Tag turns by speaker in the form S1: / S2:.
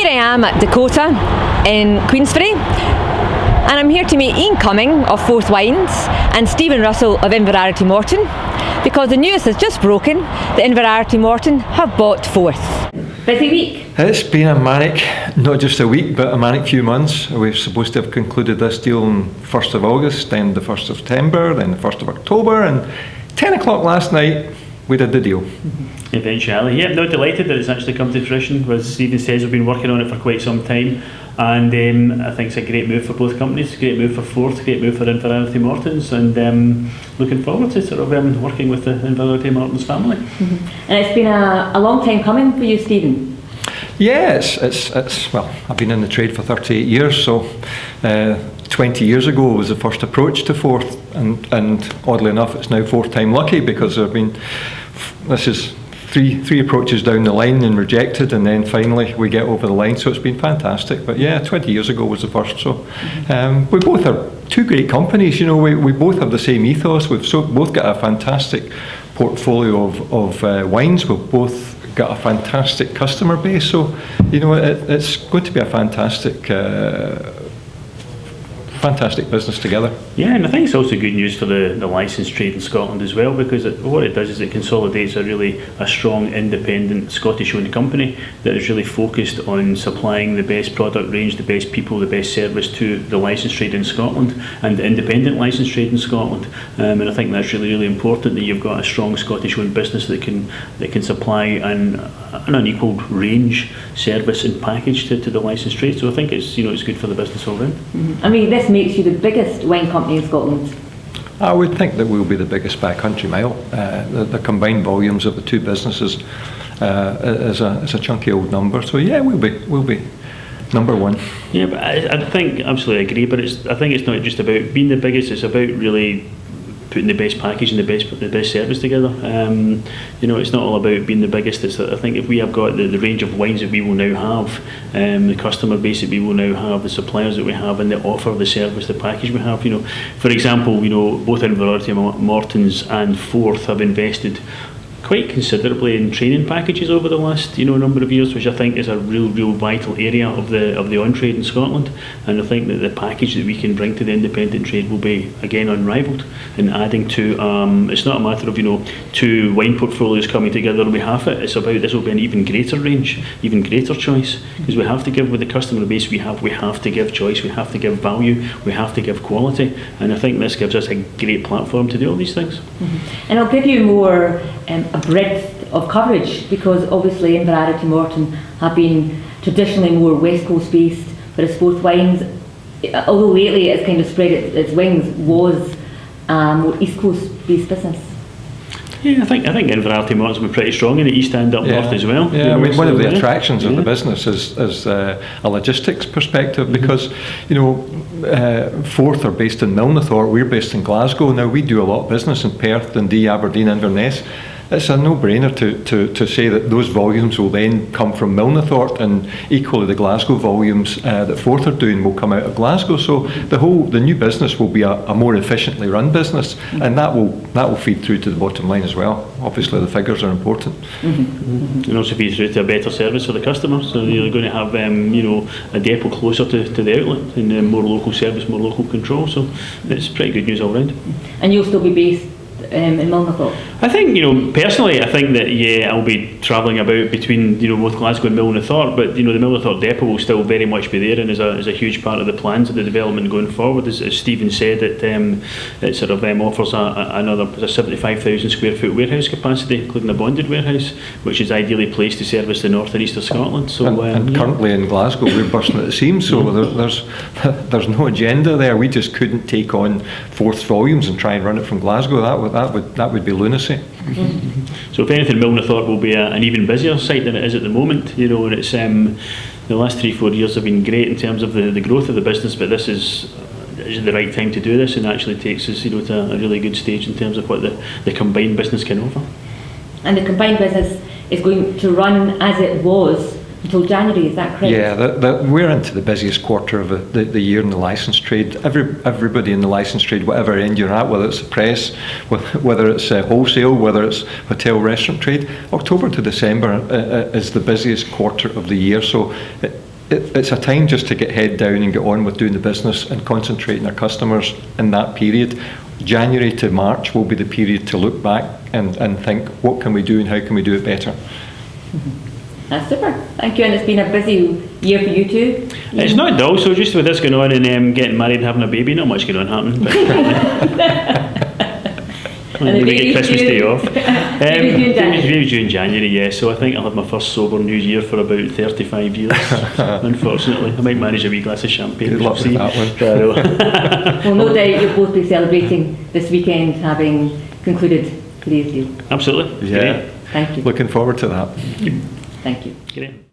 S1: here I am at Dakota in Queensferry, and I'm here to meet Ian Cumming of Forth Wines and Stephen Russell of Inverarity Morton, because the news has just broken that Inverarity Morton have bought Forth. Busy week?
S2: It's been a manic, not just a week, but a manic few months. We're supposed to have concluded this deal on 1st of August, then the 1st of September, then the 1st of October, and 10 o'clock last night, we did the deal.
S3: Eventually, yeah, no, delighted that it's actually come to fruition. As Stephen says, we've been working on it for quite some time, and I think it's a great move for both companies, great move for Forth, great move for Inverarity Mortons, and looking forward to sort of working with the Inverarity Mortons family.
S1: And it's been a long time coming for you, Stephen.
S2: Yeah, it's well, I've been in the trade for 38 years, so 20 years ago was the first approach to Forth, and oddly enough, it's now fourth time lucky, because this is three approaches down the line and rejected, and then finally we get over the line, so it's been fantastic. But yeah, 20 years ago was the first, so we both are two great companies, you know, we both have the same ethos, we've both got a fantastic portfolio of wines, we've both got a fantastic customer base, so you know, it's going to be a fantastic business together.
S3: Yeah, and I think it's also good news for the licensed trade in Scotland as well, because what it does is it consolidates a strong independent Scottish-owned company that is really focused on supplying the best product range, the best people, the best service to the licensed trade in Scotland and the independent licensed trade in Scotland. And I think that's really, really important, that you've got a strong Scottish-owned business that can supply an unequalled range, service and package to the licensed trade. So I think it's good for the business all round.
S1: I mean, this makes you the biggest wine company in Scotland.
S2: I would think that we'll be the biggest by a country mile. The combined volumes of the two businesses is a chunky old number. So yeah, we'll be number one. Yeah,
S3: but I think absolutely agree. But I think it's not just about being the biggest. It's about really putting the best package and the best service together. It's not all about being the biggest. I think if we have got the range of wines that we will now have, the customer base that we will now have, the suppliers that we have, and the offer, the service, the package we have. For example, both Inverarity Mortons and Forth have invested quite considerably in training packages over the last number of years, which I think is a real vital area of the on trade in Scotland. And I think that the package that we can bring to the independent trade will be again unrivalled, and adding to it's not a matter of two wine portfolios coming together on behalf of it. It's about this will be an even greater range, even greater choice, because we have to give, with the customer base we have to give choice, we have to give value, we have to give quality, and I think this gives us a great platform to do all these things.
S1: And I'll give you more a breadth of coverage, because obviously Inverarity Morton have been traditionally more West Coast based, whereas Forth Wines, although lately it's kind of spread its wings, was more East Coast based business.
S3: Yeah, I think Inverarity Morton's been pretty strong in the East End up north as well.
S2: Yeah, I mean, one of the attractions of the business is a logistics perspective, because Forth are based in Milnathort, we're based in Glasgow. Now we do a lot of business in Perth, Dundee, Aberdeen, Inverness. It's a no-brainer to say that those volumes will then come from Milnathort, and equally the Glasgow volumes that Forth are doing will come out of Glasgow. So the new business will be a more efficiently run business, and that will feed through to the bottom line as well. Obviously, the figures are important,
S3: and also feed through to a better service for the customer. So you're going to have a depot closer to the outlet, and more local service, more local control. So it's pretty good news all round.
S1: And you'll still be based in Milnathort?
S3: I think, personally, I think that, I'll be travelling about between, both Glasgow and Milnathort, but, the Milnathort depot will still very much be there, and is a huge part of the plans of the development going forward. As Stephen said, it sort of offers another 75,000 square foot warehouse capacity, including a bonded warehouse, which is ideally placed to service the north and east of Scotland. So,
S2: and currently in Glasgow, we're bursting at the seams, so there's no agenda there. We just couldn't take on Forth's volumes and try and run it from Glasgow. That would be lunacy.
S3: So if anything, Milnathort will be an even busier site than it is at the moment. And it's the last 3-4 years have been great in terms of the growth of the business, but this is the right time to do this, and actually takes us to a really good stage in terms of what the combined business can offer.
S1: And the combined business is going to run as it was until January, is that correct?
S2: Yeah, we're into the busiest quarter of the year in the licence trade. Everybody in the licence trade, whatever end you're at, whether it's the press, whether it's wholesale, whether it's hotel restaurant trade, October to December is the busiest quarter of the year. So it's a time just to get head down and get on with doing the business and concentrating our customers in that period. January to March will be the period to look back and think, what can we do and how can we do it better?
S1: That's super. Thank you, and it's been a busy year for you too.
S3: It's not dull, so just with this going on and getting married and having a baby, not much going on happening. But maybe get Christmas Day off. Baby's due in January, yeah, so I think I'll have my first sober New Year for about 35 years, unfortunately. I might manage a wee glass of champagne.
S2: Good luck with that one.
S1: Well, no doubt you'll both be celebrating this weekend, having concluded today's deal.
S3: Absolutely.
S2: Yeah.
S3: Great.
S1: Thank you.
S2: Looking forward to that.
S1: Thank you.
S3: Great.